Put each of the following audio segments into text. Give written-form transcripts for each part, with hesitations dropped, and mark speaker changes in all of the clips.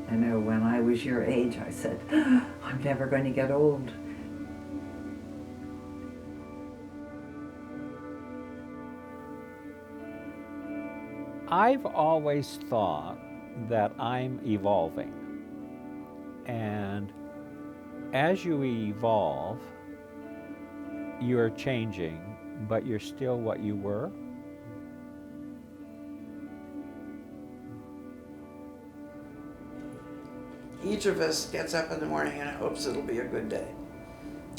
Speaker 1: I know when I was your age, I said, I'm never going to get old.
Speaker 2: I've always thought that I'm evolving. And as you evolve, you're changing, but you're still what you were.
Speaker 3: Each of us gets up in the morning and hopes it'll be a good day.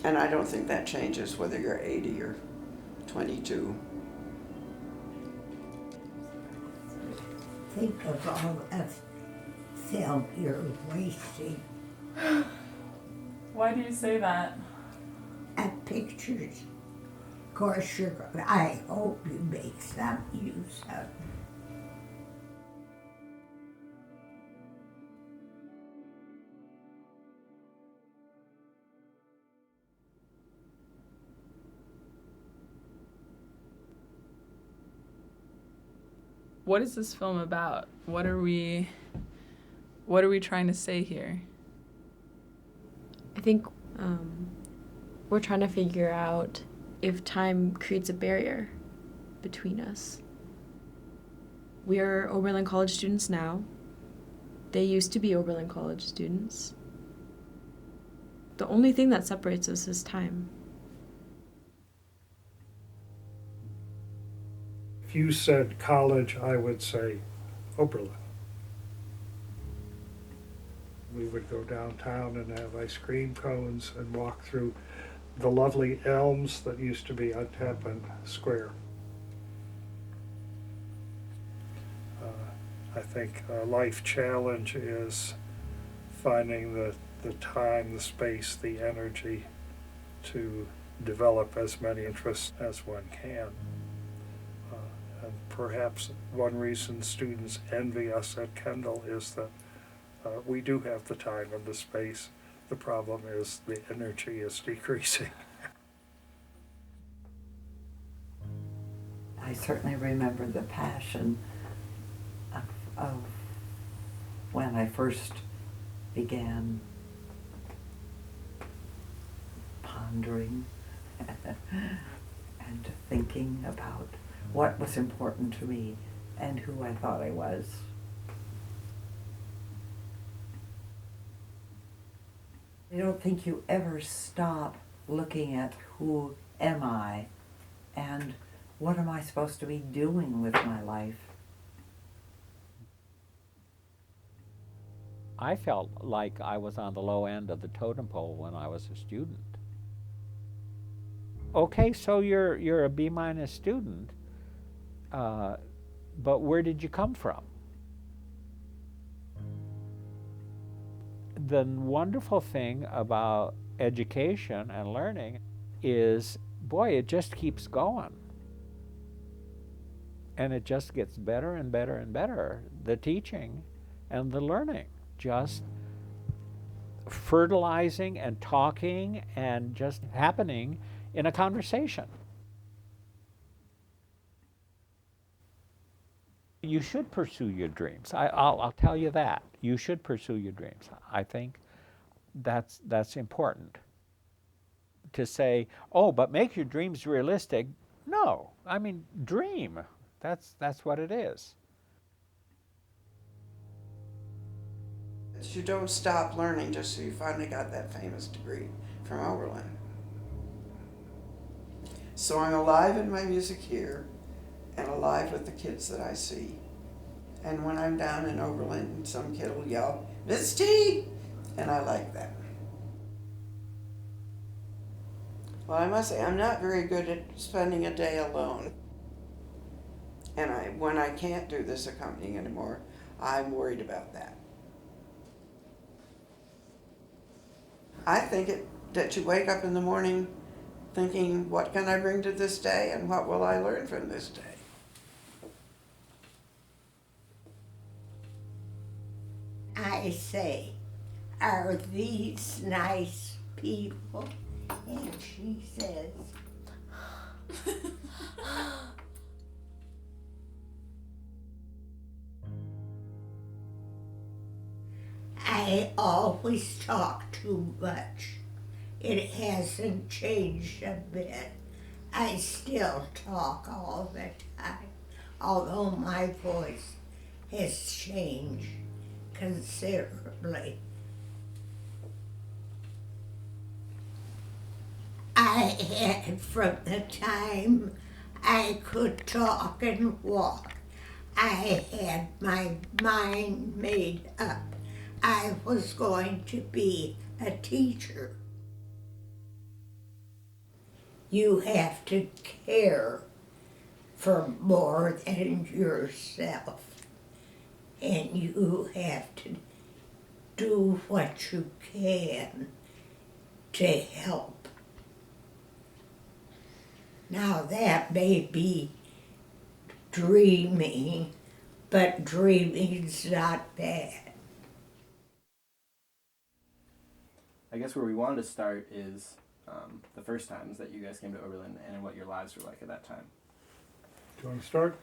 Speaker 3: And I don't think that changes whether you're 80 or 22.
Speaker 4: Think of all that film you're wasting.
Speaker 5: Why do you say that?
Speaker 4: At pictures. Of course, I hope you make some use of them.
Speaker 5: What is this film about? What are we trying to say here?
Speaker 6: I think we're trying to figure out if time creates a barrier between us. We are Oberlin College students now. They used to be Oberlin College students. The only thing that separates us is time.
Speaker 7: If you said college, I would say Oberlin. We would go downtown and have ice cream cones and walk through the lovely elms that used to be on Tappan Square. I think a life challenge is finding the time, the space, the energy to develop as many interests as one can. And perhaps one reason students envy us at Kendal is that we do have the time and the space. The problem is the energy is decreasing.
Speaker 1: I certainly remember the passion of when I first began pondering and thinking about what was important to me and who I thought I was. I don't think you ever stop looking at who am I and what am I supposed to be doing with my life.
Speaker 2: I felt like I was on the low end of the totem pole when I was a student. Okay, so you're a B- student, but where did you come from? The wonderful thing about education and learning is, boy, it just keeps going. And it just gets better and better and better. The teaching and the learning, just fertilizing and talking and just happening in a conversation. You should pursue your dreams. I'll tell you that. You should pursue your dreams. I think that's important. To say, oh, but make your dreams realistic. No, I mean, dream. That's what it is.
Speaker 3: You don't stop learning just so you finally got that famous degree from Oberlin. So I'm alive in my music here and alive with the kids that I see. And when I'm down in Oberlin, some kid will yell, "Miss T!" And I like that. Well, I must say, I'm not very good at spending a day alone. And when I can't do this accompanying anymore, I'm worried about that. I think that you wake up in the morning thinking, what can I bring to this day and what will I learn from this day?
Speaker 4: I say, are these nice people? And she says, I always talk too much. It hasn't changed a bit. I still talk all the time, although my voice has changed considerably. I had, from the time I could talk and walk, I had my mind made up. I was going to be a teacher. You have to care for more than yourself, and you have to do what you can to help. Now that may be dreaming, but dreaming's not bad.
Speaker 8: I guess where we wanted to start is the first times that you guys came to Oberlin and what your lives were like at that time.
Speaker 7: Do you want to start?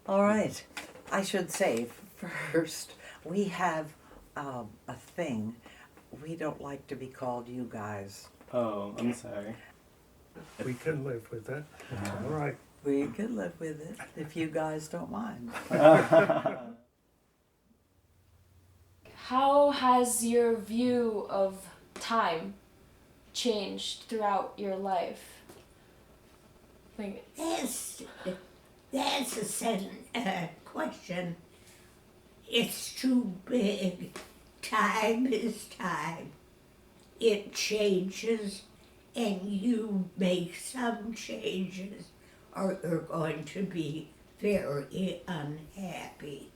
Speaker 1: All right. I should say first, we have a thing. We don't like to be called you guys.
Speaker 8: Oh, I'm sorry.
Speaker 7: We can live with it. All right.
Speaker 1: We can live with it if you guys don't mind.
Speaker 6: How has your view of time changed throughout your life? Like,
Speaker 4: That's a question. It's too big. Time is time. It changes, and you make some changes, or you're going to be very unhappy.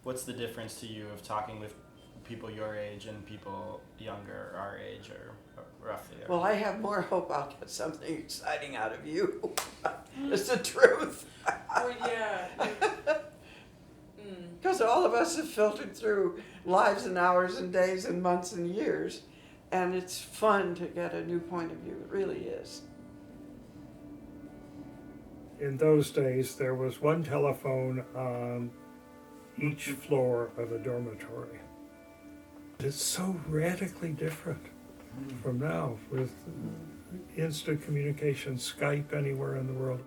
Speaker 8: What's the difference to you of talking with people your age and people younger, our age, or roughly?
Speaker 3: Well, I have more hope I'll get something exciting out of you. It's the truth.
Speaker 5: Oh, yeah.
Speaker 3: Because all of us have filtered through lives and hours and days and months and years, and it's fun to get a new point of view. It really is.
Speaker 7: In those days, there was one telephone on each floor of a dormitory. It's so radically different from now with instant communication, Skype anywhere in the world.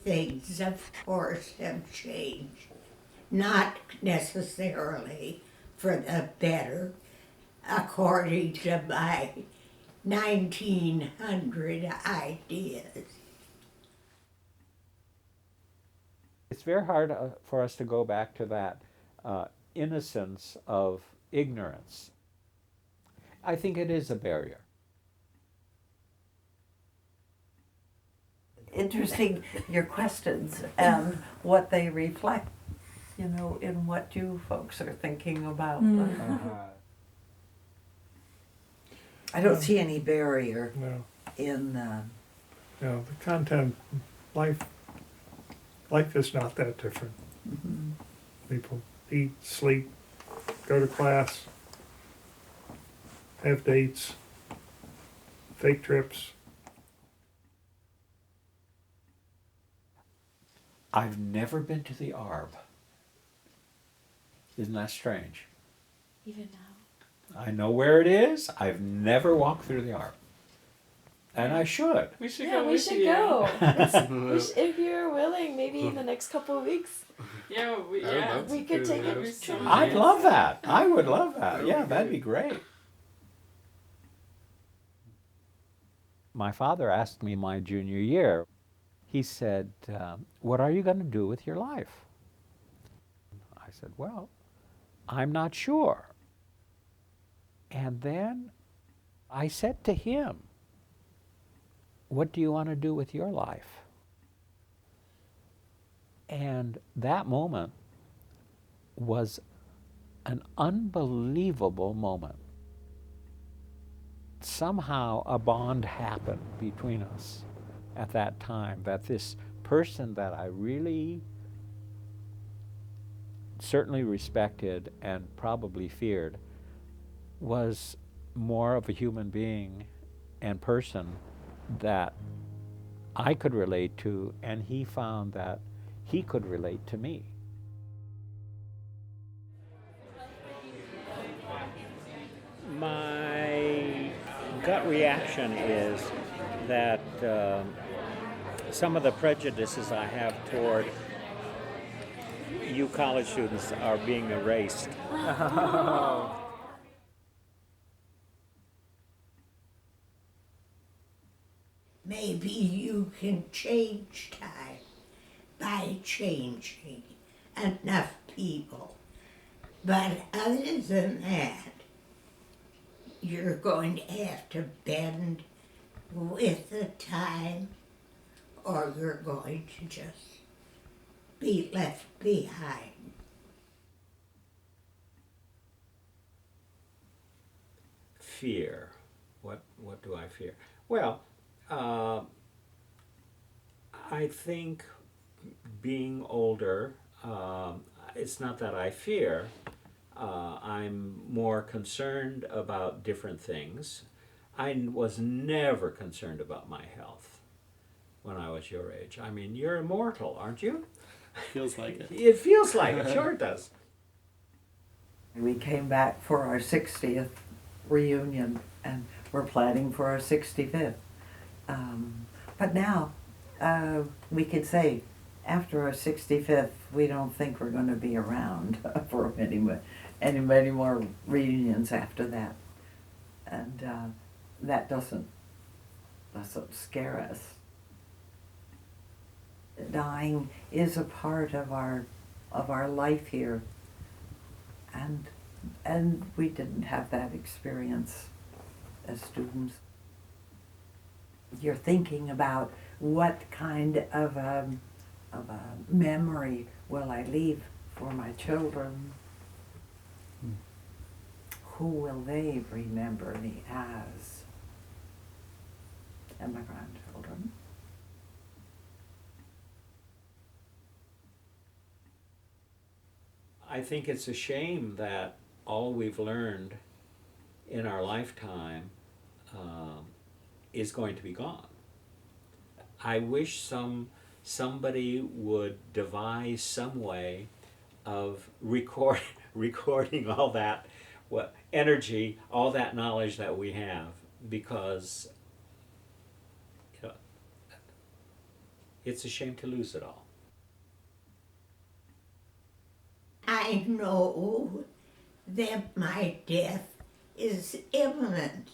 Speaker 4: Things, of course, have changed. Not necessarily for the better, according to my 1900 ideas.
Speaker 2: It's very hard for us to go back to that innocence of ignorance. I think it is a barrier.
Speaker 1: Interesting, your questions and what they reflect, in what you folks are thinking about. I don't see any barrier
Speaker 7: No,
Speaker 1: in
Speaker 7: no, the content, life is not that different. People eat, sleep, go to class, have dates, take trips.
Speaker 2: I've never been to the Arb. Isn't that strange?
Speaker 6: even now.
Speaker 2: I know where it is. I've never walked through the Arb. And I should.
Speaker 5: We should
Speaker 6: Yeah,
Speaker 5: go.
Speaker 6: we
Speaker 5: with
Speaker 6: should
Speaker 5: you.
Speaker 6: go. If you're willing, maybe in the next couple of weeks.
Speaker 5: Yeah,
Speaker 9: I would
Speaker 5: yeah.
Speaker 9: love to
Speaker 6: We could
Speaker 9: do
Speaker 6: take
Speaker 9: that.
Speaker 6: a
Speaker 5: so
Speaker 6: trip.
Speaker 5: nice.
Speaker 2: I'd love that. I would love that.
Speaker 9: That
Speaker 2: Yeah,
Speaker 9: would be
Speaker 2: that'd
Speaker 9: good.
Speaker 2: be great. My father asked me my junior year, he said, what are you going to do with your life? I said, well, I'm not sure. And then I said to him, what do you want to do with your life? And that moment was an unbelievable moment. Somehow a bond happened between us at that time, that this person that I really certainly respected and probably feared was more of a human being and person that I could relate to, and he found that he could relate to me. My gut reaction is that some of the prejudices I have toward you college students are being erased.
Speaker 4: Maybe you can change time by changing enough people. But other than that, you're going to have to bend with the time, or you're going to just be left behind.
Speaker 2: Fear. What do I fear? Well, I think being older, it's not that I fear. I'm more concerned about different things. I was never concerned about my health when I was your age. I mean, you're immortal, aren't you?
Speaker 8: Feels like it.
Speaker 2: It feels like it, sure it does.
Speaker 1: We came back for our 60th reunion, and we're planning for our 65th. But now, we could say, after our 65th, we don't think we're going to be around for many more reunions after that. And that doesn't scare us. Dying is a part of our life here, and we didn't have that experience as students. You're thinking about what kind of a memory will I leave for my children? Who will they remember me as? And my grandchildren.
Speaker 2: I think it's a shame that all we've learned in our lifetime is going to be gone. I wish somebody would devise some way of recording all that energy, all that knowledge that we have, because it's a shame to lose it all.
Speaker 4: I know that my death is imminent.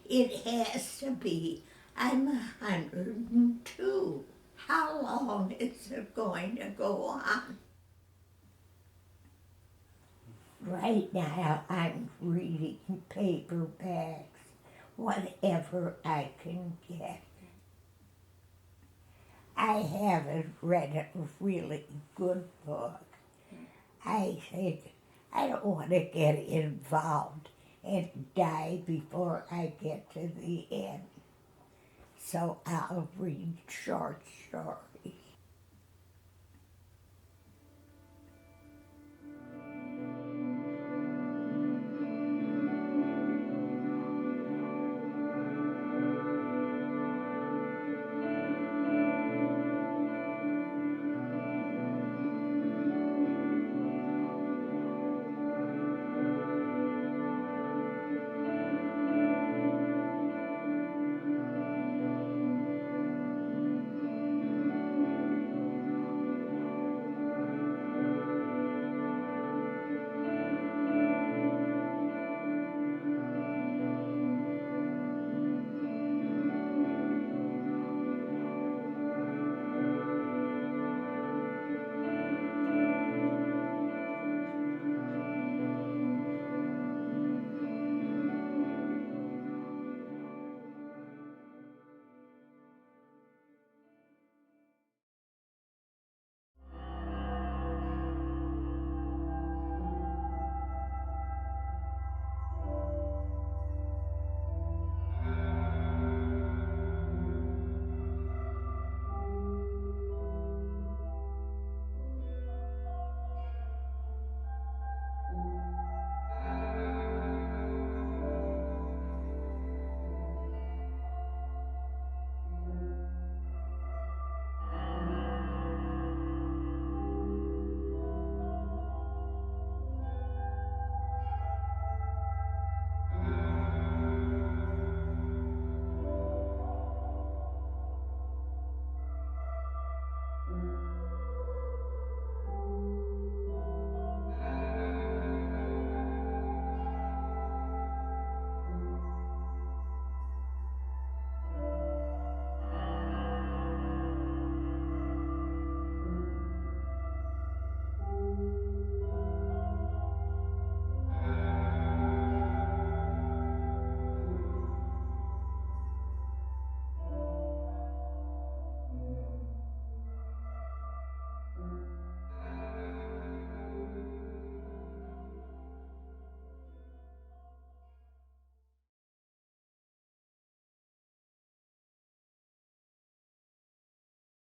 Speaker 4: It has to be. I'm 102. How long is it going to go on? Right now, I'm reading paperbacks, whatever I can get. I haven't read a really good book. I think I don't want to get involved and die before I get to the end. So I'll read short stories.